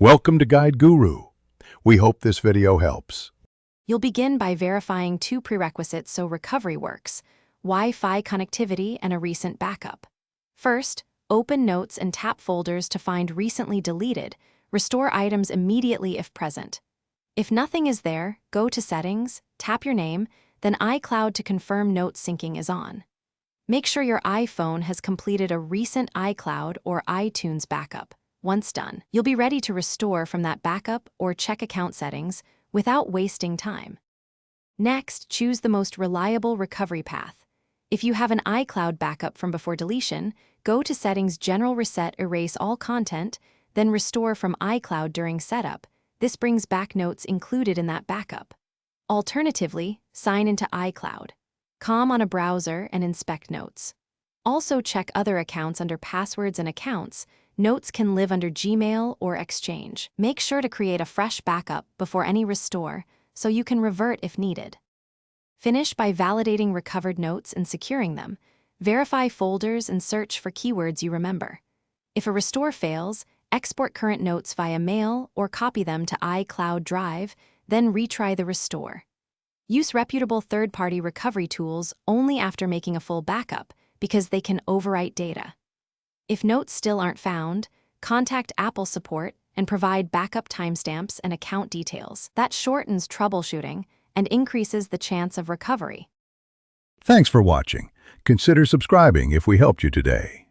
Welcome to Guide Guru. We hope this video helps. You'll begin by verifying two prerequisites so recovery works: Wi-Fi connectivity and a recent backup. First, open Notes and tap folders to find recently deleted. Restore items immediately if present. If nothing is there, go to Settings, tap your name, then iCloud to confirm note syncing is on. Make sure your iPhone has completed a recent iCloud or iTunes backup. Once done, you'll be ready to restore from that backup or check account settings without wasting time. Next, choose the most reliable recovery path. If you have an iCloud backup from before deletion, go to Settings, General Reset, Erase all content, then restore from iCloud during setup. This brings back notes included in that backup. Alternatively, sign into iCloud. On a browser and inspect notes. Also check other accounts under Passwords and Accounts. Notes can live under Gmail or Exchange. Make sure to create a fresh backup before any restore so you can revert if needed. Finish by validating recovered notes and securing them. Verify folders and search for keywords you remember. If a restore fails, export current notes via mail or copy them to iCloud Drive, then retry the restore. Use reputable third-party recovery tools only after making a full backup because they can overwrite data. If notes still aren't found, contact Apple support and provide backup timestamps and account details. That shortens troubleshooting and increases the chance of recovery. Thanks for watching. Consider subscribing if we helped you today.